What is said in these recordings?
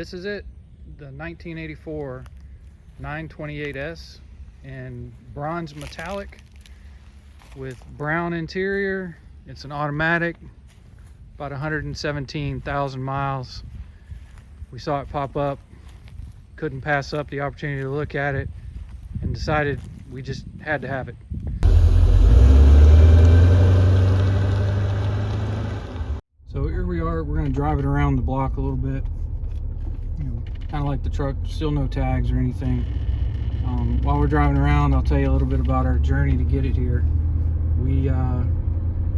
This is it, the 1984 928S in bronze metallic with brown interior. It's an automatic, about 117,000 miles. We saw it pop up, couldn't pass up the opportunity to look at it, and decided we just had to have it. So here we are, we're gonna drive it around the block a little bit. You know, kind of like the truck, still no tags or anything. While we're driving around, I'll tell you a little bit about our journey to get it here. We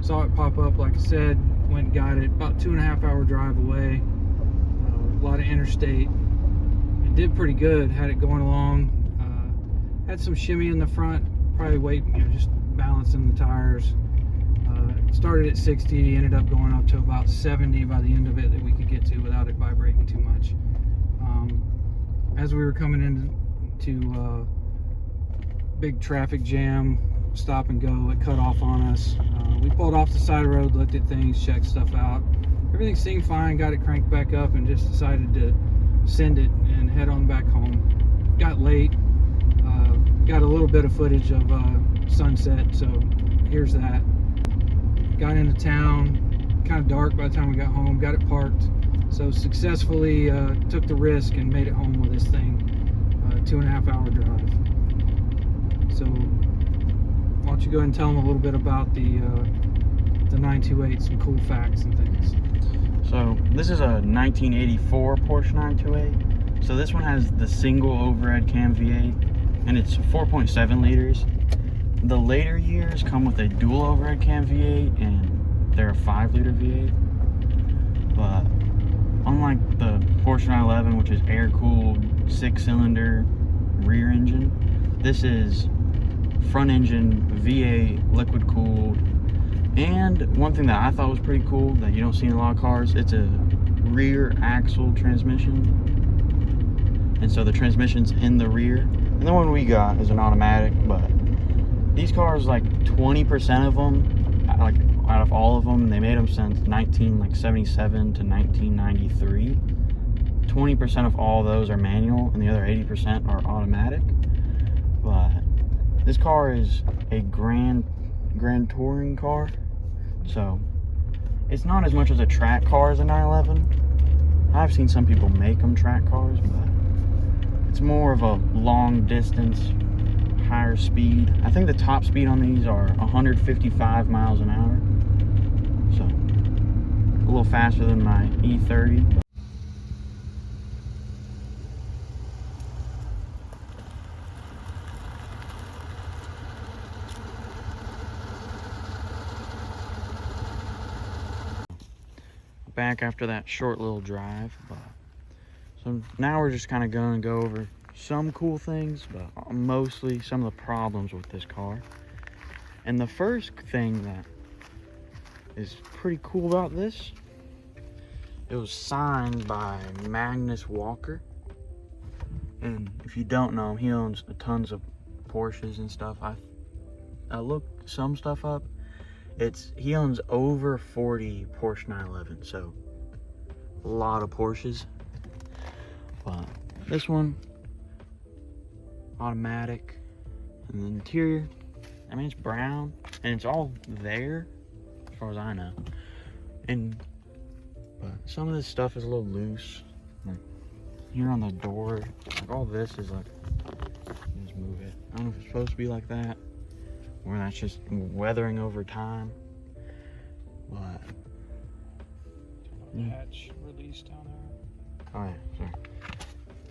saw it pop up, like I said, went and got it, about 2.5 hour drive away. A lot of interstate. It did pretty good, had it going along. Had some shimmy in the front, probably weight, just balancing the tires. Started at 60, ended up going up to about 70 by the end of it that we could get to without it vibrating too much. As we were coming into big traffic jam, stop and go, it cut off on us. We pulled off the side of the road, looked at things, checked stuff out. Everything seemed fine, got it cranked back up and just decided to send it and head on back home. Got late, got a little bit of footage of sunset, so here's that. Got into town, kind of dark by the time we got home, got it parked. So successfully took the risk and made it home with this thing. 2.5 hour drive. So why don't you go ahead and tell them a little bit about the 928, some cool facts and things. So this is a 1984 Porsche 928. So this one has the single overhead cam V8 and it's 4.7 liters. The later years come with a dual overhead cam V8 and they're a 5-liter V8. But unlike the Porsche 911, which is air-cooled, 6-cylinder rear engine, this is front engine V8, liquid-cooled. And one thing that I thought was pretty cool that you don't see in a lot of cars, it's a rear axle transmission. And so the transmission's in the rear. And the one we got is an automatic, but these cars, like 20% of them, like out of all of them, they made them since 1977 to 1993. 20% of all those are manual, and the other 80% are automatic. But this car is a grand touring car, so it's not as much as a track car as a 911. I've seen some people make them track cars, but it's more of a long distance, higher speed. I think the top speed on these are 155 miles an hour, so a little faster than my E30. Back after that short little drive, but so now we're just kind of going to go over some cool things, but mostly some of the problems with this car. And the first thing that is pretty cool about this, it was signed by Magnus Walker, and if you don't know him, he owns tons of Porsches and stuff. I looked some stuff up. He owns over 40 Porsche 911, so a lot of Porsches. But this one, automatic, and the interior, I mean, it's brown and it's all there as far as I know. But some of this stuff is a little loose, like here on the door, like all this is like, just move it. I don't know if it's supposed to be like that or that's just weathering over time. But Hatch release down there. oh yeah, sorry.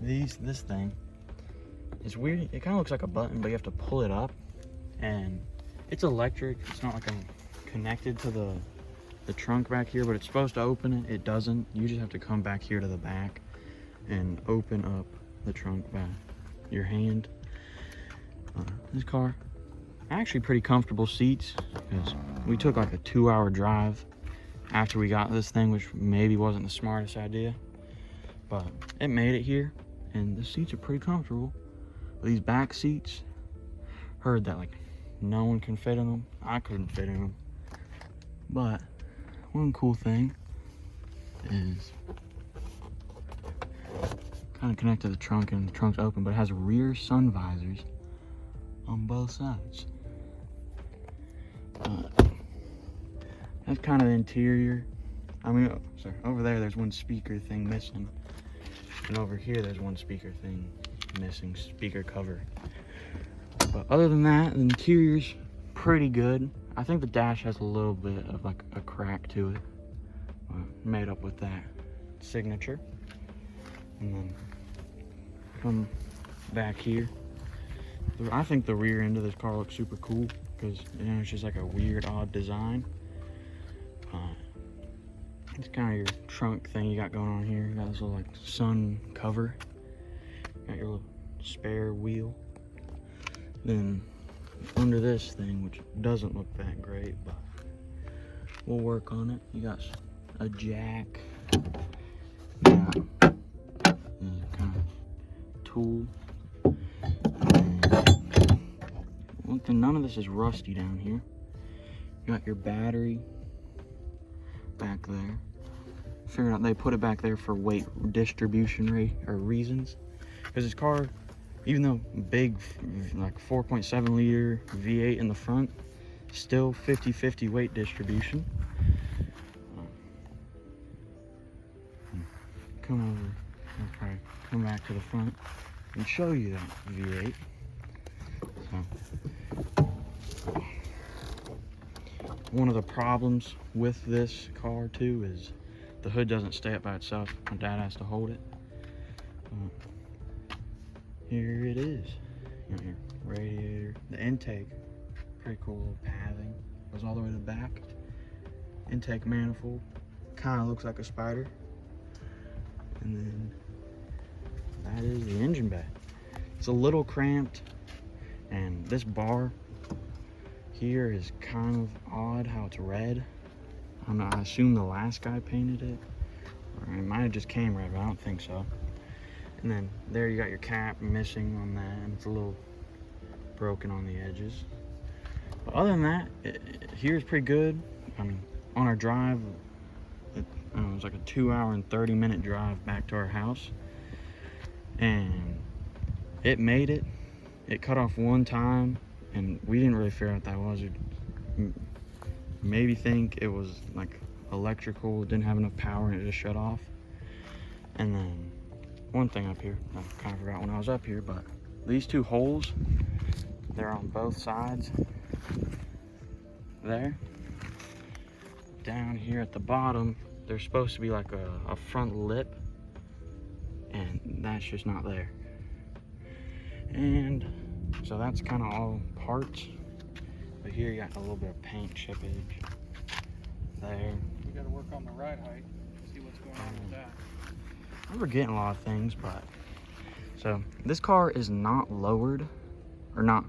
This thing, it's weird. It kind of looks like a button, but you have to pull it up, and it's electric. It's not like I'm connected to the trunk back here, but it's supposed to open it. It doesn't. You just have to come back here to the back and open up the trunk by your hand. This car, actually pretty comfortable seats, because we took like a 2-hour drive after we got this thing, which maybe wasn't the smartest idea, but it made it here, and the seats are pretty comfortable. But these back seats, heard that like no one can fit in them. I couldn't fit in them. But one cool thing is kind of connect to the trunk, and the trunk's open, but it has rear sun visors on both sides. That's kind of the interior. I mean, oh, sorry, over there's one speaker thing missing, and over here there's one speaker thing missing, speaker cover. But other than that, the interior's pretty good. I think the dash has a little bit of like a crack to it, made up with that signature. And then come back here. I think the rear end of this car looks super cool because, you know, it's just like a weird, odd design. It's kind of your trunk thing you got going on here. You got this little like sun cover. Got your little spare wheel. Then under this thing, which doesn't look that great, but we'll work on it. You got a jack. You got kind of tool. One thing, none of this is rusty down here. You got your battery back there. Figured out they put it back there for weight distribution reasons. Because this car, even though big, like 4.7 liter V8 in the front, still 50-50 weight distribution. Come over, I'll probably come back to the front and show you that V8. So, one of the problems with this car too is the hood doesn't stay up by itself. My dad has to hold it. Here it is. You got your radiator, the intake, pretty cool little pathing. Goes all the way to the back. Intake manifold, kind of looks like a spider. And then that is the engine bay. It's a little cramped, and this bar here is kind of odd how it's red. I assume the last guy painted it, or it might have just came red, but I don't think so. And then there you got your cap missing on that, and it's a little broken on the edges. But other than that, here's pretty good. I mean, on our drive, it was like a 2-hour and 30-minute drive back to our house, and it made it. It cut off one time, and we didn't really figure out what that was. We maybe think it was like electrical, didn't have enough power, and it just shut off. And then one thing up here, I kind of forgot when I was up here, but these two holes, they're on both sides there. Down here at the bottom, there's supposed to be like a front lip, and that's just not there. And so that's kind of all parts. But here you got a little bit of paint chippage there. We got to work on the ride height, see what's going on with that. I'm forgetting a lot of things, but so this car is not lowered, or not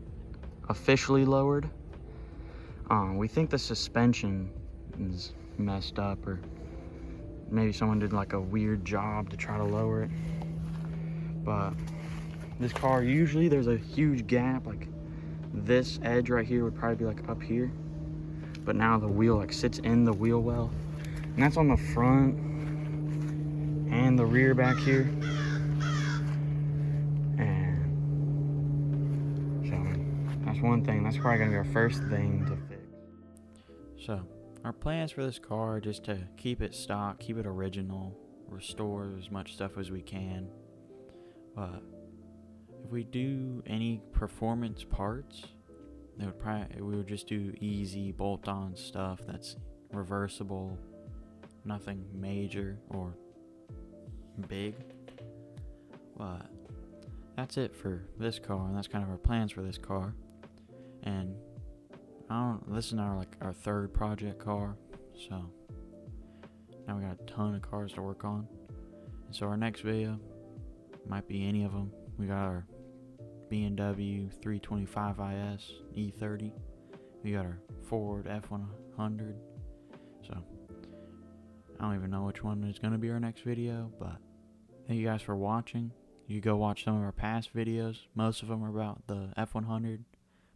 officially lowered. We think the suspension is messed up, or maybe someone did like a weird job to try to lower it. But this car, usually there's a huge gap, like this edge right here would probably be like up here, but now the wheel like sits in the wheel well, and that's on the front and the rear back here. And so that's one thing, that's probably gonna be our first thing to fix. So our plans for this car are just to keep it stock, keep it original, restore as much stuff as we can. But if we do any performance parts, we would just do easy bolt-on stuff that's reversible, nothing major or big. But that's it for this car, and that's kind of our plans for this car. And this is our third project car, so now we got a ton of cars to work on. And so our next video might be any of them. We got our BMW 325 IS E30. We got our Ford F100. So I don't even know which one is going to be our next video, but thank you guys for watching. You go watch some of our past videos. Most of them are about the F100,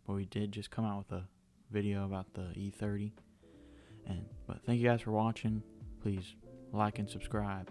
but we did just come out with a video about the E30. But thank you guys for watching. Please like and subscribe.